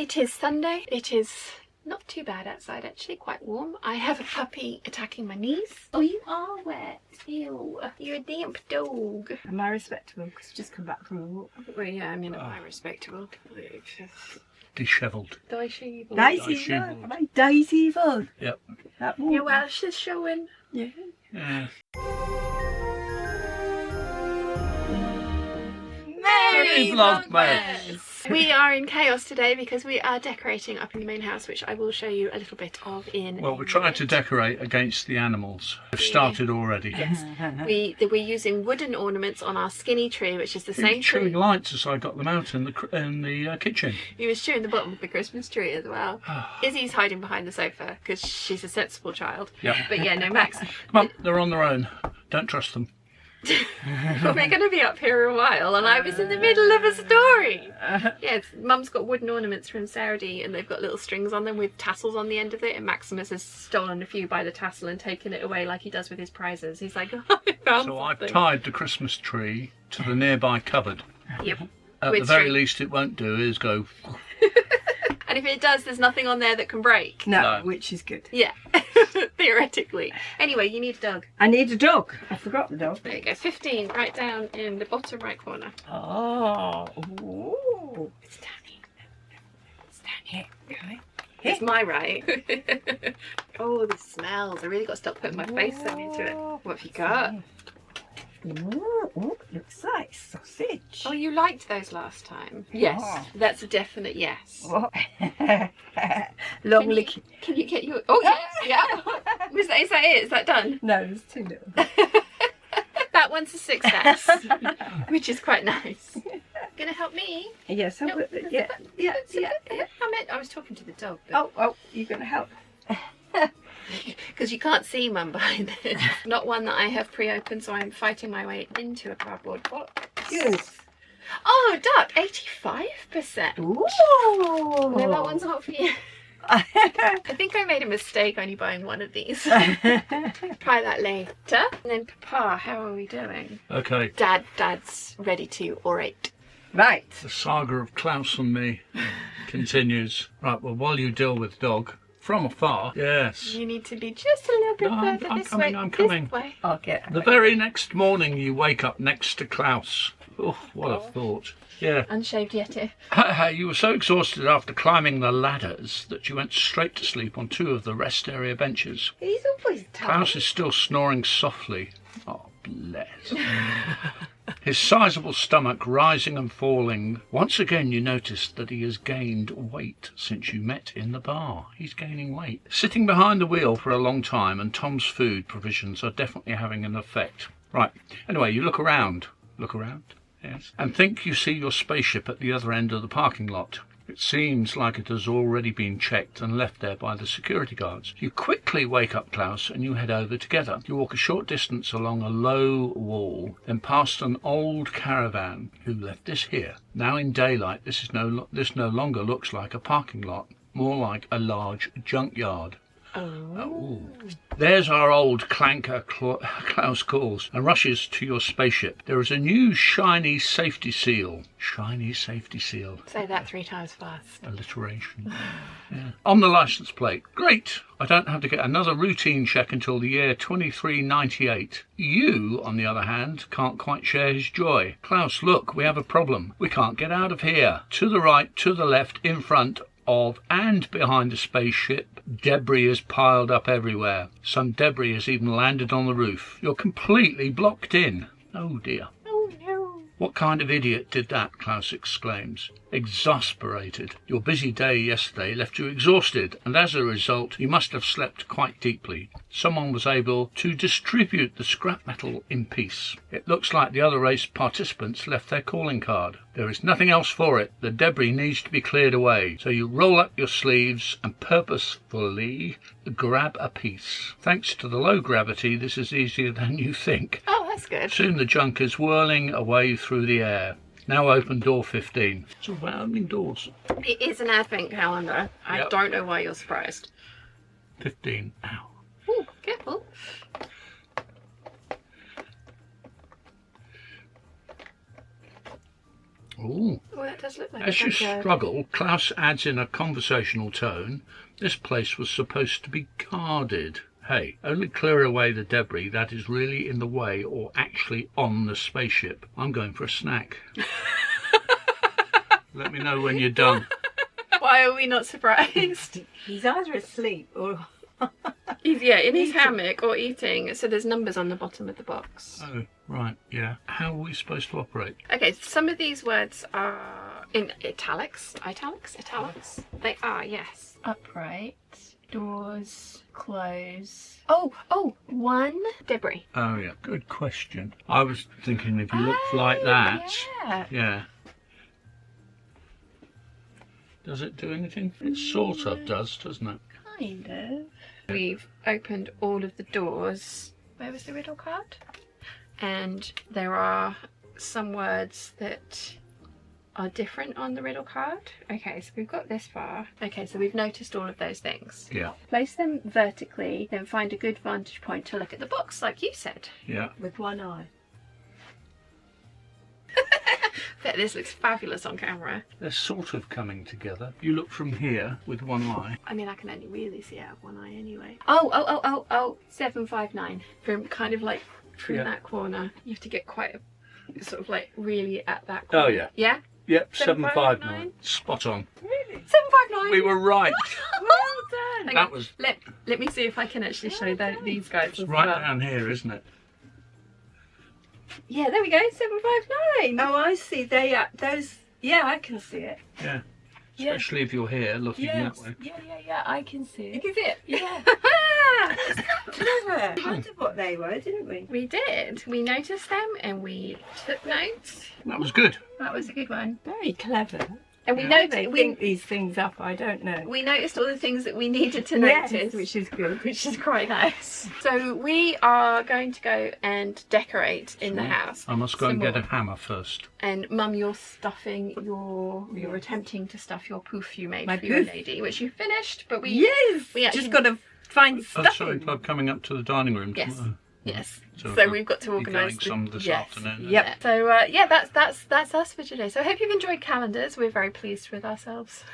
It is Sunday. It is not too bad outside, actually, quite warm. I have a puppy attacking my knees. Oh, you are wet. Ew. You're a damp dog. Am I respectable? Because I've just come back from a walk. Well, yeah, I mean, am I respectable? Dishevelled. Daisy. Am I Daisy Evil? Yep. That walk. Your Welsh is showing. Yeah. Yeah. Merry Vlogmas! We are in chaos today because we are decorating up in the main house, which I will show you a little bit of in. Well, we're trying to decorate against the animals. We've started already. Yes. We're using wooden ornaments on our skinny tree, which is the same Chewing tree. lights as I got them out in the kitchen. He was chewing the bottom of the Christmas tree as well. Izzy's hiding behind the sofa because she's a sensible child. Yep. But yeah, no, Max. Come on, they're on their own. Don't trust them. Well, we're going to be up here a while, and I was in the middle of a story. Yes, Mum's got wooden ornaments from Saudi, and they've got little strings on them with tassels on the end of it, and Maximus has stolen a few by the tassel and taken it away like he does with his prizes. He's like, oh, I found So something. I've tied the Christmas tree to the nearby cupboard. Yep. At With the very string. least it won't do is go... And if it does, there's nothing on there that can break. No, No. which is good. Yeah, theoretically. Anyway, you need a dog. I need a dog. I forgot the dog. There you go, 15, right down in the bottom right corner. Oh. Ooh. It's tiny. It's down here. Okay. It's my right. Oh, the smells. I really got to stop putting my face into it. What have you got? Ooh, looks like sausage. Oh, you liked those last time. Yes, Oh. that's a definite yes. Oh. Long lick. Can you get your... Oh, yeah, yeah. Is that it? Is that done? No, there's too little. That one's a success, which is quite nice. Gonna help me? Yes, I No, will. Yeah. I was talking to the dog. Oh, you're going to help. Because you can't see Mum behind it. Not one that I have pre-opened, so I'm fighting my way into a cardboard box. Yes. Oh, duck, 85%. Ooh. No, that one's not for you. I think I made a mistake only buying one of these. Try that later. And then Papa, how are we doing? Okay, Dad's ready to orate. Right. the saga of Klaus and me continues. Right, well, while you deal with dog, from afar, yes. You need to be just a little bit No, further I'm this coming, way. I'm coming. This way. I'll get The very next morning you wake up next to Klaus. Oh, what a thought. Yeah. Unshaved Yeti. You were so exhausted after climbing the ladders that you went straight to sleep on two of the rest area benches. He's always Klaus tired. is still snoring softly. Oh, bless. His sizable stomach rising and falling. Once again you notice that he has gained weight since you met in the bar. He's gaining weight. Sitting behind the wheel for a long time, and Tom's food provisions are definitely having an effect. Right, anyway, you look around. Look around, yes. And think you see your spaceship at the other end of the parking lot. It seems like it has already been checked and left there by the security guards. You quickly wake up Klaus and you head over together. You walk a short distance along a low wall, then past an old caravan. Who left this here? Now in daylight, this no longer looks like a parking lot, more like a large junkyard. Oh. There's our old clanker, Klaus calls, and rushes to your spaceship. There is a new shiny safety seal. Shiny safety seal. Say that 3 times fast. Alliteration. Yeah. On the license plate. Great! I don't have to get another routine check until the year 2398. You, on the other hand, can't quite share his joy. Klaus, look, we have a problem. We can't get out of here. To the right, to the left, in front of and behind the spaceship, debris is piled up everywhere. Some debris has even landed on the roof. You're completely blocked in. Oh dear. Oh no. What kind of idiot did that? Klaus exclaims, exasperated. Your busy day yesterday left you exhausted, and as a result you must have slept quite deeply. Someone was able to distribute the scrap metal in peace. It looks like the other race participants left their calling card. There is nothing else for it. The debris needs to be cleared away. So you roll up your sleeves and purposefully grab a piece. Thanks to the low gravity, this is easier than you think. Oh, that's good. Soon the junk is whirling away through the air. Now open door 15. It's all about opening doors. It is an advent calendar. I Yep. don't know why you're surprised. 15. Ow. Ooh, careful. Ooh. Oh, that does look like As a you backyard. struggle, Klaus adds in a conversational tone, this place was supposed to be guarded. Hey, only clear away the debris that is really in the way or actually on the spaceship. I'm going for a snack. Let me know when you're done. Why are we not surprised? He's either asleep or... He's, yeah, in his hammock or eating. So there's numbers on the bottom of the box. Oh, right, yeah. How are we supposed to operate? Okay, some of these words are in italics. They are, yes. Upright. Doors. Close. Oh, one. Debris. Oh, yeah. Good question. I was thinking if you looked like that. Yeah. Yeah. Does it do anything? It sort of does, doesn't it? Kind of. We've opened all of the doors. Where was the riddle card? And there are some words that are different on the riddle card. Okay, so we've got this far. Okay, so we've noticed all of those things. Yeah. Place them vertically, then find a good vantage point to look at the box, like you said. Yeah. with one eye. Bet this looks fabulous on camera. They're sort of coming together. You look from here with one eye. I mean, I can only really see out of one eye anyway. Oh, 759. From kind of like from Yeah. that corner. You have to get quite a, sort of like really at that corner. Oh, yeah. Yeah? Yep, 759. 759. Spot on. Really? 759. We were right. Well done. Hang That on. was Let me see if I can actually show these guys as right well. down here, isn't it? Yeah, there we go. 759. Oh, I see. They are those. Yeah, I can see it. Yeah. Yeah. Especially if you're here looking Yes. that way. Yeah. I can see You it. can see it. Yeah. Clever. We wondered what they were, didn't we? We did. We noticed them and we took notes. That was good. That was a good one. Very clever. And we Yeah. How know they think these things up, I don't know. we noticed all the things that we needed to Yes, notice, which is good. which is quite nice. So we are going to go and decorate in the house. I must go some and get more. a hammer first. And Mum, you're stuffing you're attempting to stuff your poof you made My for your poof? lady, which you finished, but we Yes. we actually just got to find Oh, stuff. sorry, I'm coming up to the dining room. Yes. tomorrow. yes. So So we'll we've got to be organise going some this afternoon. Yep. So yeah, that's us for today. So I hope you've enjoyed calendars. We're very pleased with ourselves.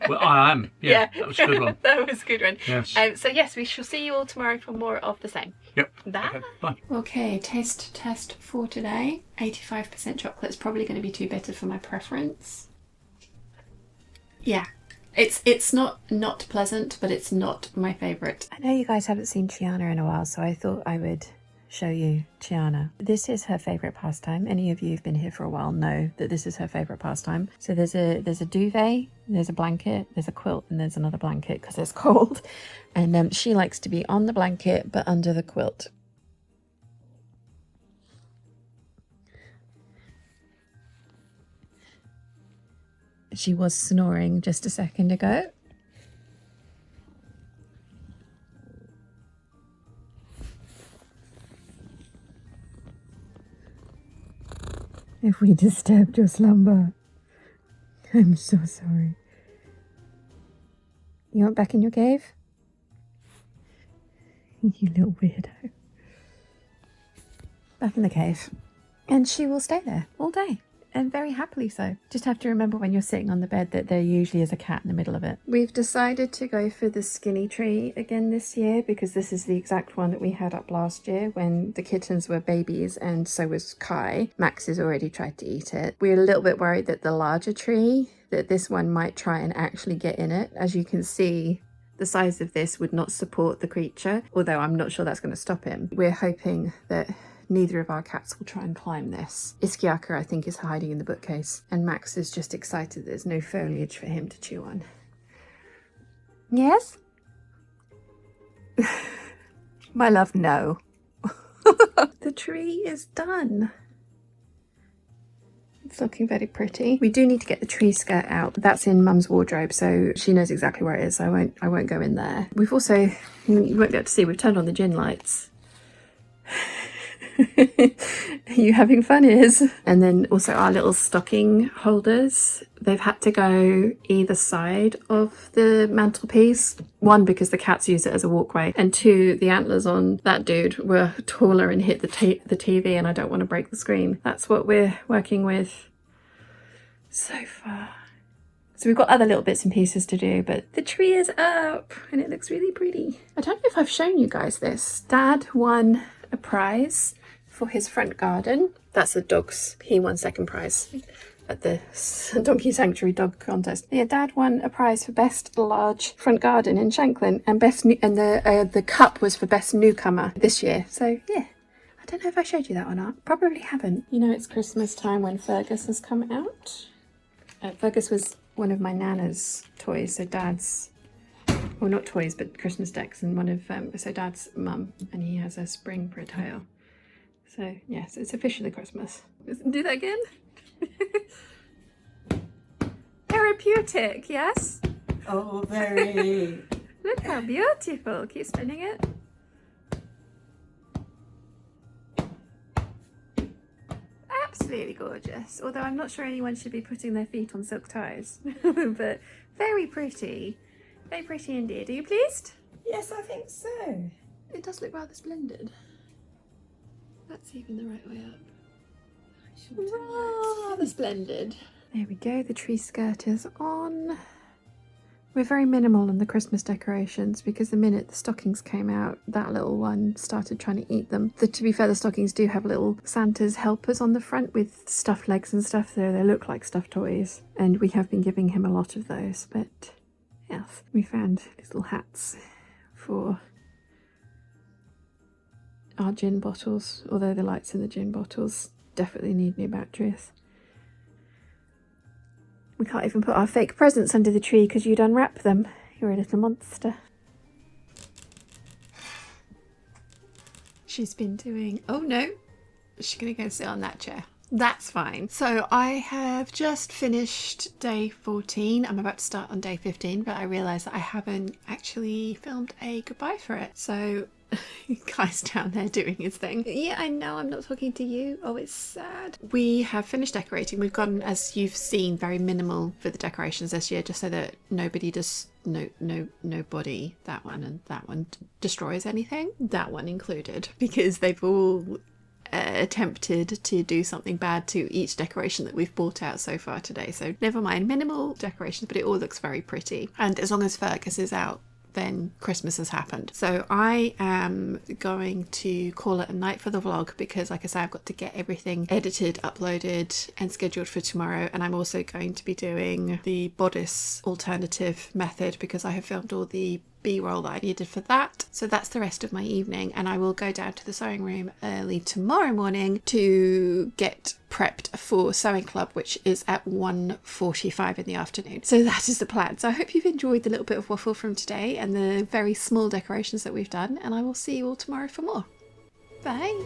Well, I am. Yeah, that was a good one. That was a good one. Yes. So yes, we shall see you all tomorrow for more of the same. Yep. Bye. Okay, bye. Okay, taste test for today. 85% chocolate is probably going to be too bitter for my preference. Yeah. It's not pleasant, but it's not my favourite. I know you guys haven't seen Chiana in a while, so I thought I would show you Chiana. This is her favourite pastime. Any of you who've been here for a while know that this is her favourite pastime. So there's a duvet, there's a blanket, there's a quilt, and there's another blanket because it's cold. And she likes to be on the blanket but under the quilt. She was snoring just a second ago. If we disturbed your slumber, I'm so sorry. You want back in your cave? You little weirdo. Back in the cave. And she will stay there all day. And very happily so. Just have to remember when you're sitting on the bed that there usually is a cat in the middle of it. We've decided to go for the skinny tree again this year because this is the exact one that we had up last year when the kittens were babies, and so was Kai. Max has already tried to eat it. We're a little bit worried that the larger tree, that this one might try and actually get in it. As you can see, the size of this would not support the creature, although I'm not sure that's going to stop him. We're hoping that neither of our cats will try and climb this. Iskiaka, I think, is hiding in the bookcase, and Max is just excited there's no foliage for him to chew on. Yes? My love, no. The tree is done. It's looking very pretty. We do need to get the tree skirt out. That's in Mum's wardrobe, so she knows exactly where it is. So I won't go in there. We've also, you won't be able to see, we've turned on the gin lights. Are you having fun, Iz? And then also our little stocking holders. They've had to go either side of the mantelpiece. One, because the cats use it as a walkway, and two, the antlers on that dude were taller and hit the TV, and I don't want to break the screen. That's what we're working with. so far. So we've got other little bits and pieces to do, but the tree is up and it looks really pretty. I don't know if I've shown you guys this. Dad won a prize for his front garden. That's the dogs. He won second prize at the Donkey Sanctuary Dog Contest. Yeah, Dad won a prize for best large front garden in Shanklin, and the cup was for best newcomer this year. So yeah, I don't know if I showed you that or not. Probably haven't. You know, it's Christmas time when Fergus has come out. Fergus was one of my Nana's toys, so Dad's, well, not toys, but Christmas decks, and one of, so Dad's mum, and he has a spring for a tail. So, yes, it's officially Christmas. Do that again? Therapeutic, yes? Oh, very. Look how beautiful. Keep spinning it. Absolutely gorgeous. Although I'm not sure anyone should be putting their feet on silk ties. But very pretty. Very pretty indeed. Are you pleased? Yes, I think so. It does look rather splendid. That's even the right way up. Rather splendid. There we go, the tree skirt is on. We're very minimal on the Christmas decorations because the minute the stockings came out, that little one started trying to eat them. To be fair, the stockings do have little Santa's helpers on the front with stuffed legs and stuff, so they look like stuffed toys. And we have been giving him a lot of those, but yes, we found little hats for our gin bottles, although the lights in the gin bottles definitely need new batteries. We can't even put our fake presents under the tree because you'd unwrap them. You're a little monster. She's been doing... Oh no, she's going to go sit on that chair. That's fine. So I have just finished day 14. I'm about to start on day 15, but I realise that I haven't actually filmed a goodbye for it. So Guy's down there doing his thing. Yeah, I know I'm not talking to you. Oh, it's sad. We have finished decorating. We've gone, as you've seen, very minimal for the decorations this year, just so that nobody nobody, that one and that one, destroys anything. That one included, because they've all attempted to do something bad to each decoration that we've bought out so far today. So never mind, minimal decorations, but it all looks very pretty. And as long as Fergus is out, then Christmas has happened. So I am going to call it a night for the vlog because, like I say, I've got to get everything edited, uploaded and scheduled for tomorrow. And I'm also going to be doing the bodice alternative method because I have filmed all the B-roll that I needed for that. So that's the rest of my evening, and I will go down to the sewing room early tomorrow morning to get prepped for sewing club, which is at 1:45 in the afternoon. So that is the plan. So I hope you've enjoyed the little bit of waffle from today and the very small decorations that we've done, and I will see you all tomorrow for more. Bye.